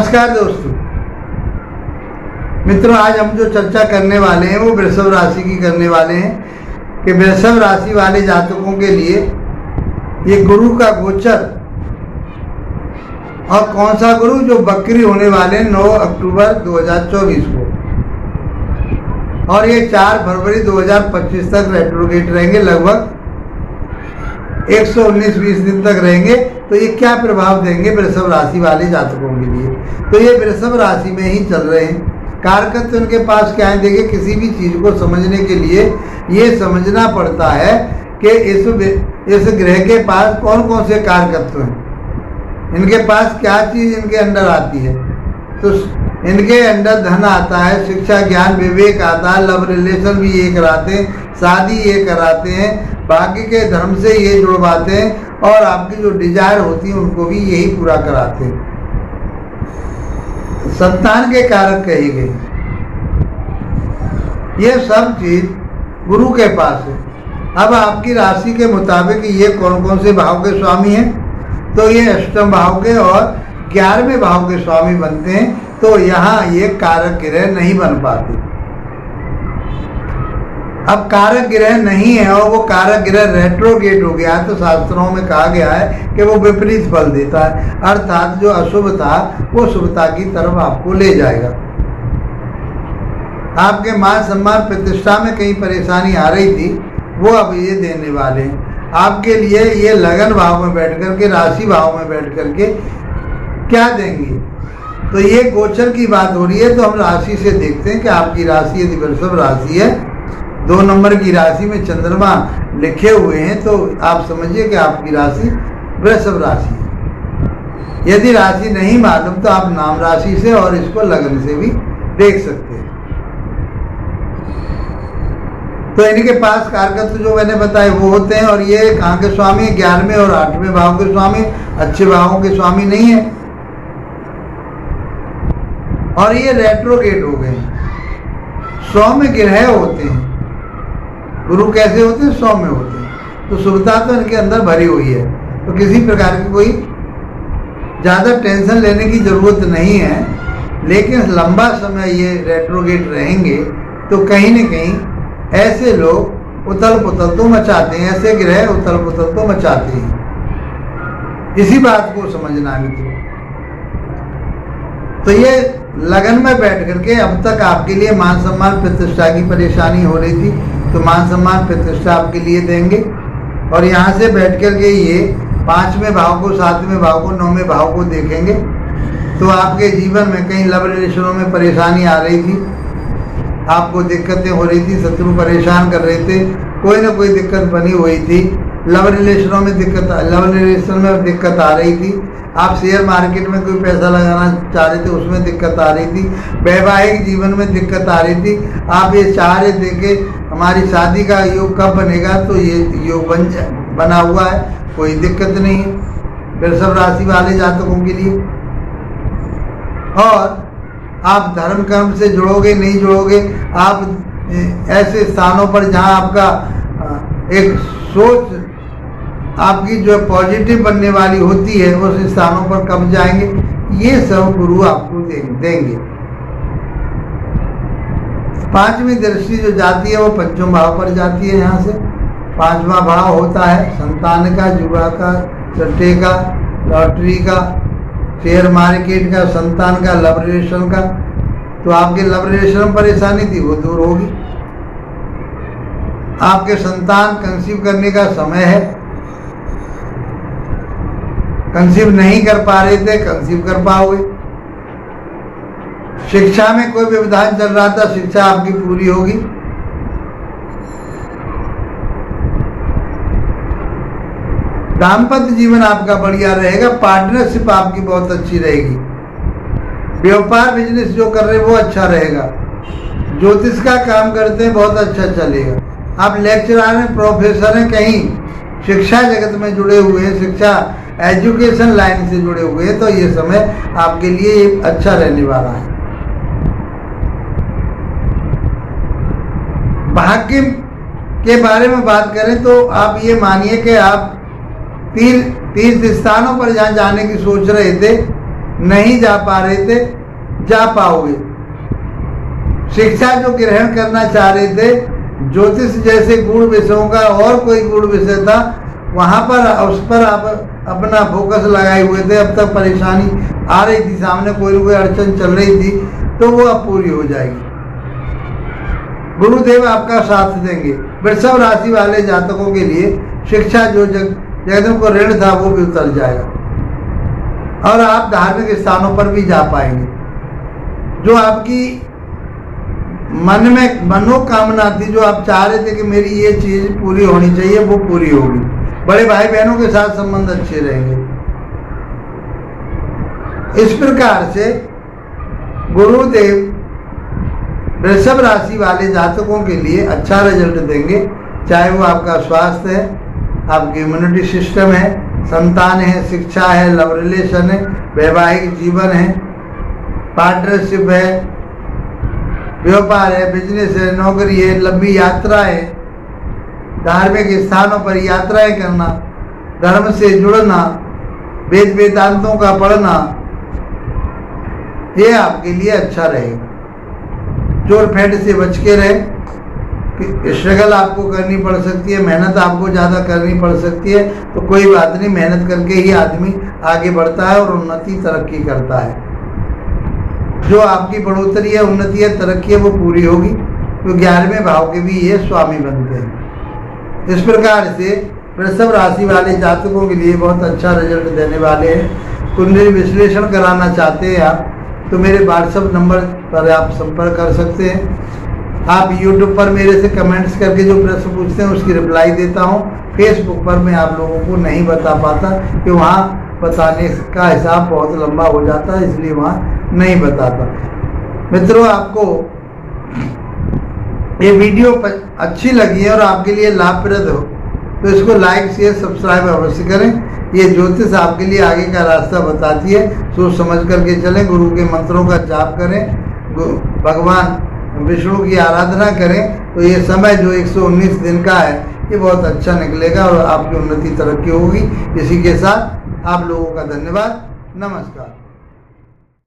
नमस्कार दोस्तों मित्रों, आज हम जो चर्चा करने वाले हैं वो वृषभ राशि की करने वाले हैं कि वृषभ राशि वाले जातकों के लिए ये गुरु का गोचर और कौन सा गुरु जो बकरी होने वाले 9 अक्टूबर 2024 को, और ये 4 फरवरी 2025 तक रेट्रोगेट रहेंगे, लगभग 119-20 दिन तक रहेंगे। तो ये क्या प्रभाव देंगे वृषभ राशि वाले जातकों के लिए? तो ये वृषभ राशि में ही चल रहे हैं। कारकत्व उनके पास क्या है? देखिए, किसी भी चीज को समझने के लिए ये समझना पड़ता है कि इस ग्रह के पास कौन कौन से कारकत्व हैं, इनके पास क्या चीज इनके अंदर आती है। तो इनके अंदर धन आता है, शिक्षा, ज्ञान, विवेक आता है, लव रिलेशन भी ये कराते हैं, शादी ये कराते हैं, बाकी के धर्म से ये जुड़वाते हैं, और आपकी जो डिजायर होती है उनको भी यही पूरा कराते हैं। संतान के कारक कही गई, ये सब चीज गुरु के पास है। अब आपकी राशि के मुताबिक ये कौन कौन से भाव के स्वामी हैं, तो ये अष्टम भाव के और 11वें भाव के स्वामी बनते हैं। तो यहाँ ये कारक ग्रह नहीं बन पाते। अब कारक ग्रह नहीं है और वो कारक ग्रह रेट्रोगेट हो गया है, तो शास्त्रों में कहा गया है कि वो विपरीत फल देता है, अर्थात जो अशुभ था वो शुभता की तरफ आपको ले जाएगा। आपके मान सम्मान प्रतिष्ठा में कहीं परेशानी आ रही थी, वो अब ये देने वाले हैं आपके लिए। ये लगन भाव में बैठ करके, राशि भाव में बैठ करके क्या देंगे? तो ये गोचर की बात हो रही है, तो हम राशि से देखते हैं कि आपकी राशि यदि वृषभ राशि है, 2 नंबर की राशि में चंद्रमा लिखे हुए हैं, तो आप समझिए कि आपकी राशि वृषभ राशि है। यदि राशि नहीं मालूम तो आप नाम राशि से और इसको लगन से भी देख सकते हैं। तो इनके पास कारकत्व जो मैंने बताए वो होते हैं, और ये कहाँ के स्वामी? 11वें और 8वें भाव के स्वामी, अच्छे भावों के स्वामी नहीं है, और ये रेट्रोगेट हो गए। सौम्य ग्रह होते हैं गुरु। कैसे होते हैं? सौम्य होते हैं। तो शुभता तो इनके अंदर भरी हुई है, तो किसी प्रकार की कोई ज़्यादा टेंशन लेने की ज़रूरत नहीं है। लेकिन लंबा समय ये रेट्रोगेट रहेंगे तो कहीं न कहीं ऐसे लोग उथल पुथल तो मचाते हैं, ऐसे ग्रह उथल पुथल तो मचाते हैं। इसी बात को समझना है। तो ये लगन में बैठ करके अब तक आपके लिए मान सम्मान प्रतिष्ठा की परेशानी हो रही थी, तो मान सम्मान प्रतिष्ठा आपके लिए देंगे। और यहाँ से बैठ करके ये 5वें भाव को, 7वें भाव को, 9वें भाव को देखेंगे। तो आपके जीवन में कहीं लव रिलेशनों में परेशानी आ रही थी, आपको दिक्कतें हो रही थी, शत्रु परेशान कर रहे थे, कोई ना कोई दिक्कत बनी हुई थी, लव रिलेशन में दिक्कत आ रही थी, आप शेयर मार्केट में कोई पैसा लगाना चाह रहे थे उसमें दिक्कत आ रही थी, वैवाहिक जीवन में दिक्कत आ रही थी, आप ये चाह रहे थे कि हमारी शादी का योग कब बनेगा, तो ये योग बना हुआ है, कोई दिक्कत नहीं है वृषभ राशि वाले जातकों के लिए। और आप धर्म कर्म से जुड़ोगे नहीं जुड़ोगे, आप ऐसे स्थानों पर जहाँ आपका एक सोच आपकी जो पॉजिटिव बनने वाली होती है उस स्थानों पर कब जाएंगे, ये सब गुरु आपको देंगे। 5वीं दृष्टि जो जाती है वो 5वें भाव पर जाती है। यहाँ से 5वां भाव होता है संतान का, जुआ का, सट्टे का, लॉटरी का, शेयर मार्केट का, संतान का, लव रिलेशन का। तो आपके लव रिलेशन में परेशानी थी वो दूर होगी। आपके संतान कंसीव करने का समय है, कंसीव नहीं कर पा रहे थे, कंसीव कर पाओगे। शिक्षा में कोई व्यवधान चल रहा था, शिक्षा आपकी पूरी होगी। दाम्पत्य जीवन आपका बढ़िया रहेगा, पार्टनरशिप आपकी बहुत अच्छी रहेगी। व्यापार बिजनेस जो कर रहे हैं वो अच्छा रहेगा। ज्योतिष का काम करते हैं बहुत अच्छा चलेगा। आप लेक्चरर हैं, प्रोफेसर हैं, कहीं शिक्षा जगत में जुड़े हुए हैं, शिक्षा एजुकेशन लाइन से जुड़े हुए हैं, तो ये समय आपके लिए अच्छा रहने वाला है। भाग्य के बारे में बात करें तो आप ये मानिए कि आप तीर्थ स्थानों पर जहाँ जाने की सोच रहे थे नहीं जा पा रहे थे, जा पाओगे। शिक्षा जो ग्रहण करना चाह रहे थे, ज्योतिष जैसे गुण विषयों का और कोई गुण विषय था, वहाँ पर उस पर आप अपना फोकस लगाए हुए थे, अब तक परेशानी आ रही थी, सामने कोई न कोई अड़चन चल रही थी, तो वो अब पूरी हो जाएगी। गुरुदेव आपका साथ देंगे। वृषभ राशि वाले जातकों के लिए शिक्षा जो जगदम को ऋण था वो भी उतर जाएगा और आप धार्मिक स्थानों पर भी जा पाएंगे। जो आपकी मन में मनोकामना थी, जो आप चाह रहे थे कि मेरी ये चीज पूरी होनी चाहिए, वो पूरी होगी। बड़े भाई बहनों के साथ संबंध अच्छे रहेंगे। इस प्रकार से गुरुदेव वृषभ राशि वाले जातकों के लिए अच्छा रिजल्ट देंगे, चाहे वो आपका स्वास्थ्य है, आपकी इम्यूनिटी सिस्टम है, संतान है, शिक्षा है, लव रिलेशन है, वैवाहिक जीवन है, पार्टनरशिप है, व्यापार है, बिजनेस है, नौकरी है, लंबी यात्रा है, धार्मिक स्थानों पर यात्राएं करना, धर्म से जुड़ना, वेद वेदांतों का पढ़ना, ये आपके लिए अच्छा रहेगा। चोर फेंट से बच के रहे। स्ट्रगल आपको करनी पड़ सकती है, मेहनत आपको ज़्यादा करनी पड़ सकती है, तो कोई बात नहीं, मेहनत करके ही आदमी आगे बढ़ता है और उन्नति तरक्की करता है। जो आपकी बढ़ोतरी है, उन्नति है, तरक्की है, वो पूरी होगी। तो 11वें भाव के भी ये स्वामी बनते हैं। इस प्रकार से वृषभ राशि वाले जातकों के लिए बहुत अच्छा रिजल्ट देने वाले हैं। कुंडली विश्लेषण कराना चाहते हैं आप, तो मेरे व्हाट्सएप नंबर पर आप संपर्क कर सकते हैं। आप यूट्यूब पर मेरे से कमेंट्स करके जो प्रश्न पूछते हैं उसकी रिप्लाई देता हूँ। फेसबुक पर मैं आप लोगों को नहीं बता पाता कि वहाँ बताने का हिसाब बहुत लंबा हो जाता है, इसलिए वहाँ नहीं बताता। मित्रों, आपको ये वीडियो अच्छी लगी है और आपके लिए लाभप्रद हो तो इसको लाइक शेयर सब्सक्राइब अवश्य करें। ये ज्योतिष आपके लिए आगे का रास्ता बताती है, सोच समझ करके चलें, गुरु के मंत्रों का जाप करें, भगवान विष्णु की आराधना करें, तो ये समय जो 119 दिन का है ये बहुत अच्छा निकलेगा और आपकी उन्नति तरक्की होगी। इसी के साथ आप लोगों का धन्यवाद। नमस्कार।